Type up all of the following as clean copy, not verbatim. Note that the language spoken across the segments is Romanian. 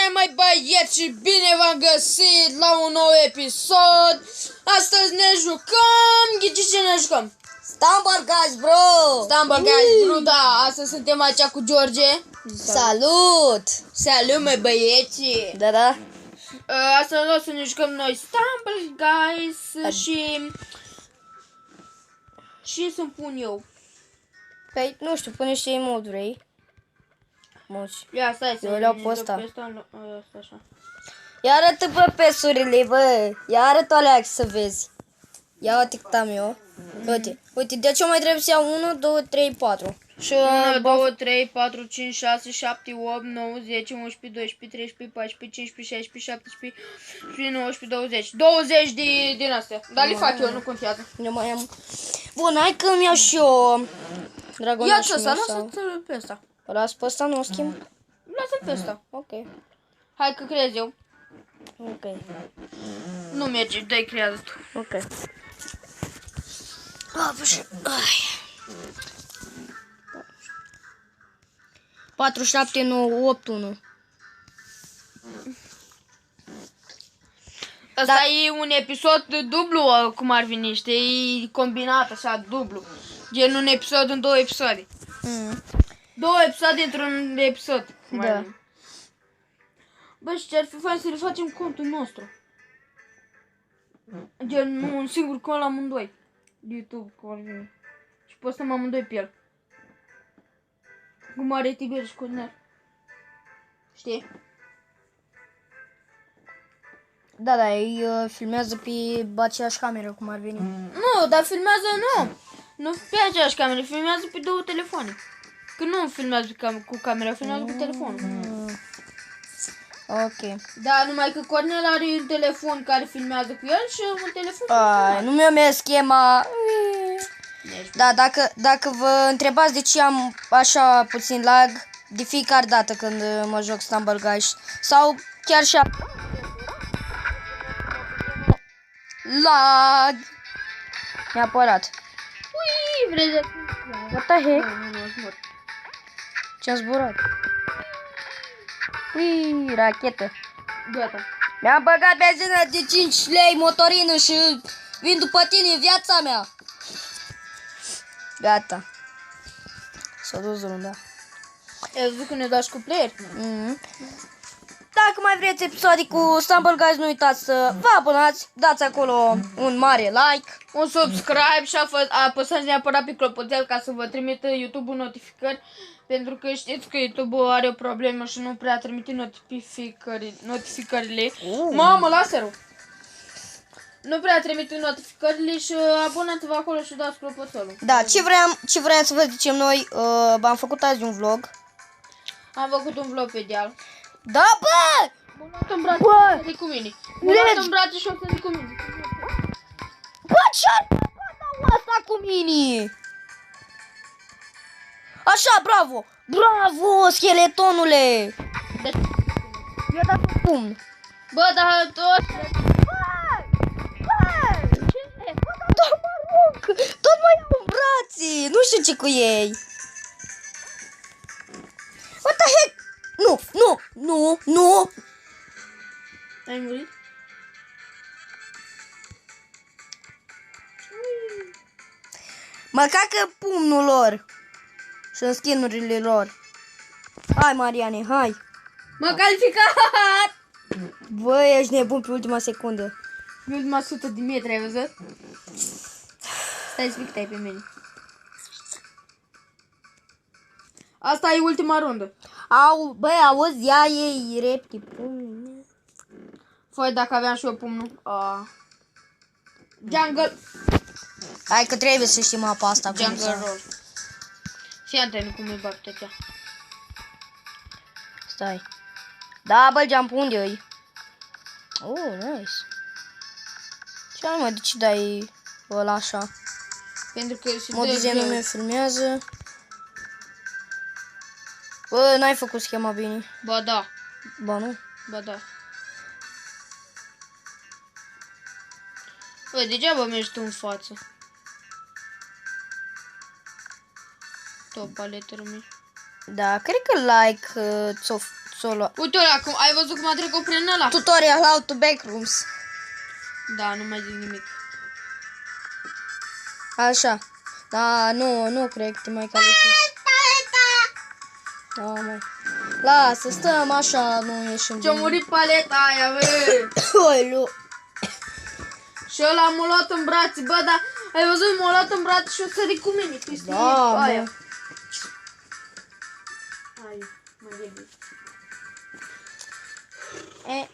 Salutare mai băieți și bine v-am găsit la un nou episod. Astăzi ne jucăm, ghiciți ce ne jucăm? Stumble Guys, bro! Stumble Guys, bro, da, astăzi suntem aici cu George. Salut! Salut, mai băieți. Da. Astăzi o să ne jucăm noi Stumble Guys și să-mi pun eu. Păi, nu știu, pune și mod vrei. Moci. Ia, stai să Eu le-au pe ăsta. Așa. Ia arătă, bă, pesurile, bă. Ia arătă alea să vezi. Ia uite cât am eu. Uite, de ce mai trebuie să iau 1, 2, 3, 4. Și 1, 2, 3, 4, 5, 6, 7, 8, 9, 10, 11, 12, 13, 14, 15, 16, 17, 18, 19, 20. 20 din astea. Dar le fac eu, nu contează. Eu mai am... Bun, hai că îmi iau și eu dragonașul Ia-ți ăsta, meu sau... lasă-l pe ăsta. Las pe ăsta, nu o schimb? Lasă-l pe ăsta. Ok. Hai că creez eu. Ok. Nu merge, dai creează tu. Ok. Ai. 4, 7, 9, 8, 1. Asta e un episod dublu, cum ar veni, știi? E combinat așa, dublu. Gen un episod în două episoade. Două episoade într-un episod. Da. Bă, și ce-ar fi fain să le facem contul nostru. Gen un singur cont la amândoi. De YouTube, cum ar veni. Și postăm amândoi pe el. Cu Mare Tiber și Cornel. Știi? Da, ei filmează pe aceeași cameră, cum ar veni. Nu, dar filmează nu. Nu pe aceeași cameră, filmează pe două telefoane. Că nu filmează cu camera, filmează cu telefonul. Ok. Da, numai că Cornel are un telefon care filmează cu el și un telefon Ai, nu mi-o merge schema. Da, dacă vă întrebați de ce am așa puțin lag de fiecare dată când mă joc Stumble Guys sau chiar și lag. Mi-a apărat. Ui, vrei de... What the heck? Nu, zbor. Ce-a zburat? Ui, rachetă. Gata. Mi-am băgat benzină de 5 lei motorină și vin după tine în viața mea. Gata. S-a dus runda. Eu zic că ne dați cu player. Dacă mai vreți episoade cu Stumble Guys, nu uitați să vă abonați, dați acolo un mare like, Un subscribe și apăsați neapărat pe clopoțel ca să vă trimită YouTube-ul notificări. Pentru că știți că YouTube-ul are o problemă și nu prea trimite notificările. Mamă, laserul! Nu prea trimite notificările și abonați-vă acolo și dați clopoțelul. Da, ce vreau să vă zicem noi, v-am făcut azi un vlog. Am făcut un vlog pe deal. Da, bă! M-am luat în brațe și o să zic cu mine. M-am luat în brațe și o să zic cu mine. Bă, ce-ar făcut asta cu mine? Așa, bravo! Bravo, scheletonule! Deci, I-a dat un pumn. bă, dar tot... Tot mai iau în brațe! Nu știu ce cu ei! What the heck? Nu! Ai murit? Mă cacă pumnul lor și în skin-urile lor. Hai, Mariane, hai! M-a calificat! Bă, ești nebun pe ultima secundă. În ultima 100 de metri, ai văzut? Stai să pictai pe mine. Asta e ultima rundă. Băi, auzi, ia ei repti pumnul. Foi, dacă aveam și eu pumnul. Jungle. Hai că trebuie să știm apa asta. Jungle roll. Fii atent cum îi bag tătea. Stai. Double jump unde-i? Oh, nice. Ce ai, mă, de ce dai ăla așa? Pentru că se Modul dă zen greu. nu mi filmează. Bă, n-ai făcut schema bine. Ba da. Ba nu. Ba da. Băi, degeaba mergi tu în față. Tot paletă rămâi. Da, cred că like solo. Uite ăla, ai văzut cum a trecut prin ăla? Tutorial how to backrooms. Da, nu mai zic nimic. Așa. Da, nu cred că te mai califici. Da, mai. Lasă, stăm așa, nu ieșim. Ce-a murit paleta aia, bă! Oi, Și ăla m-a luat în brațe, bă, dar ai văzut, m-a luat în brațe și o sări cu mine, Cristi, Da, aia. mă. Hai, mai vede. E.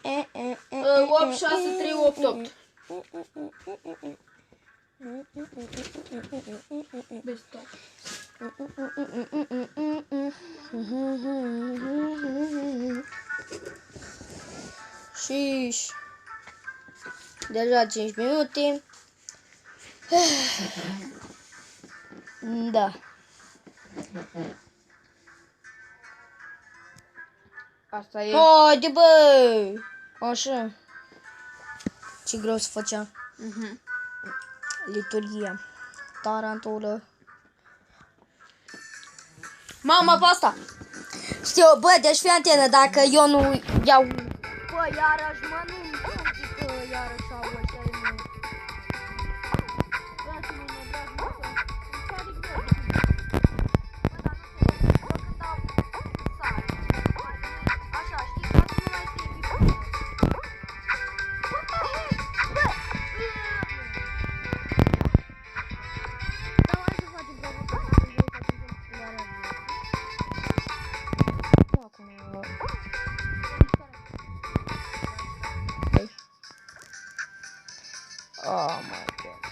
8, 6, 3, 8, 8. Best of. Și deja 5 minute. Da. Asta e. Haide, bă! Așa. Ce greu se făcea. Liturghia. Tarantulă. Mama, pe asta! Știu, bă, deci fii antenă, dacă eu nu iau... Bă, iarăși, mă, nu-mi zic că iarăși au ăștia, mă. Dați-mă, mă, dați-mă, mă. Îmi pare greu. Bă, dar nu te rog, bă, când dau sare. Așa, știi, ca să nu mai fie bifă. Bă! Dar hai să facem provocare, să facem culoarea. Nu acum. Oh my god.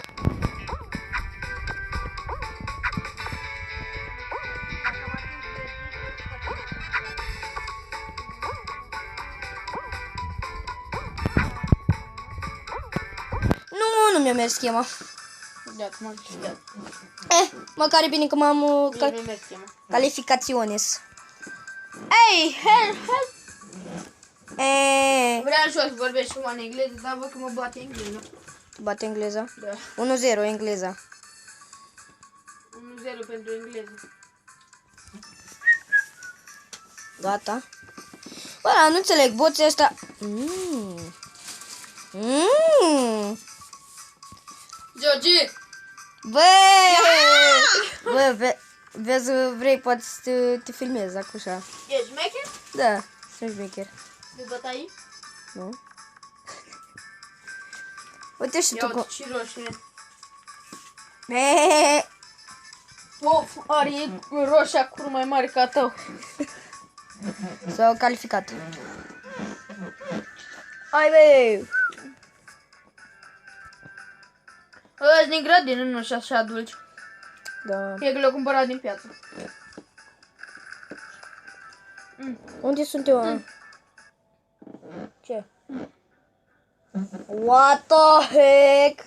Nu mi-a mers schema. Ia, cum am știut. Măcar e bine că m-am Bine, nu merg schema. calificaționes. Ei, help! E, Vreau și eu să vorbesc cumva în engleză, dar văd că mă bate engleză. bate engleza. Da. 1-0 engleza. 1-0 pentru engleză. Gata. Bă, dar nu înțeleg, boții ăsta... Georgie! Bă! Bă, vezi, vrei, poate să te filmezi acum așa. Ești mecher? Da, sunt șmecher. De bătaie? Nu? Uite și tu Ia cum... uite, și roșie. Hehehe. Of, are roșia cur mai mare ca tău. S-au calificat. Hai, bă! Ăla-s din grădină, nu și așa dulci. Da. E că le-au cumpărat din piață. Unde sunt eu? Ce? What the heck?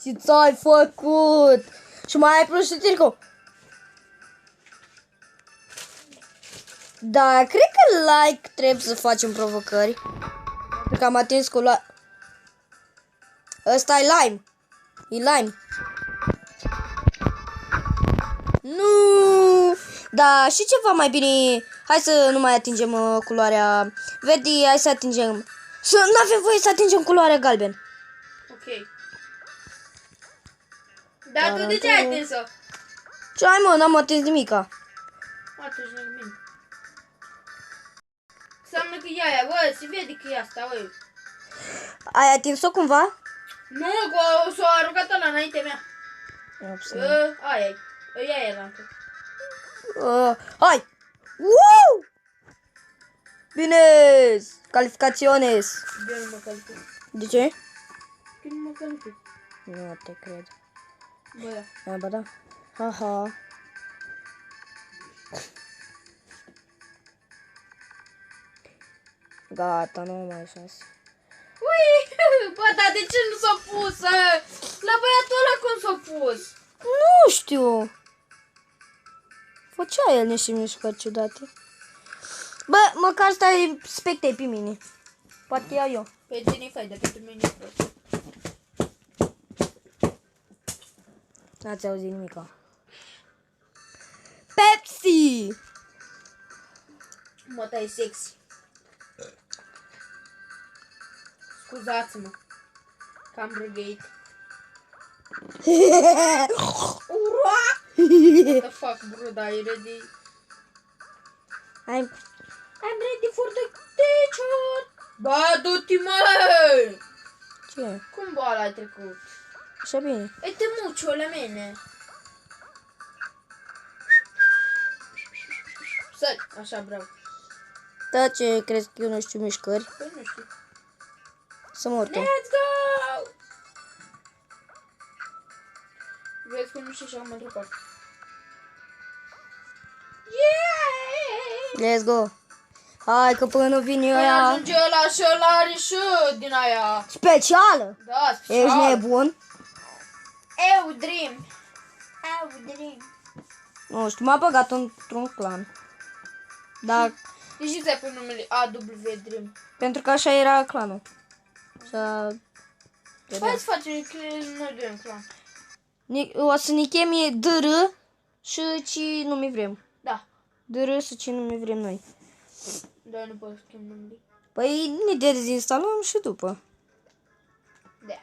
Ce ți-ai făcut? Și mai ai plus și tircu. Da, cred că like trebuie să facem provocări. Pentru că am atins culoarea. Ăsta e lime. E lime. Nu! Da, și ceva mai bine. Hai să nu mai atingem culoarea verde, hai să atingem. Să nu avem voie să atingem culoarea galben. Ok. Dar tu de ce ai atins-o? Ce ai, mă, n-am atins nimica. Atunci nu bine. Înseamnă că e aia, bă, se vede că e asta, bă. Ai atins-o cumva? Nu, că s-a aruncat ăla înaintea mea. Aia e. Ia e la încă. Hai! Woo! Bine! Calificaționes! Bine, nu mă calific. De ce? Că nu mă calific. Nu te cred. Bă, da. Da, ba da. Haha. Gata, nu mai șase. Ui, bă, dar de ce nu s-a pus? La băiatul ăla cum s-a pus? Nu știu. Făcea el niște mișcări ciudate. Bă, măcar stai spectei pe mine. Poate iau eu. Pe cine fai de pentru mine e prost. N-ați auzit nimica. Pepsi! Mă, tai sexy. Scuzați-mă. Cam răgăit. Ura! What the fuck, bro, are you ready? I'm ready for the teacher. Ba, du-te, mă! Ce? Cum boala ai trecut? Așa bine. E te muciole mene. Sări, așa, bravo. Da, ce crezi că eu nu știu mișcări? Păi nu știu. Să mor tu. Let's go! Vezi că nu știu și am într-o parte. Yeah! Let's go. Hai că până vin eu Până aia ajunge ăla și ăla are și din aia. specială. Da, special. Ești nebun? Eu dream. Nu știu, m-a băgat într-un clan. Dar De ce ți-ai pus numele AW Dream? pentru că așa era clanul. Să... Hai să facem că noi doi în clan. O să ne chemie DR și ce nu mi vrem. Da. DR și ce nu mi vrem noi. Dar nu pot să schimb numele. Păi ne dezinstalăm și după. Da.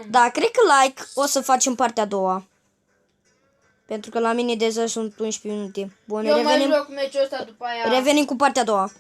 Da, cred că like o să facem partea a doua. Pentru că la mine deja sunt 11 minute. Bun, Eu mai revenim, joc meciul ăsta după aia. revenim cu partea a doua.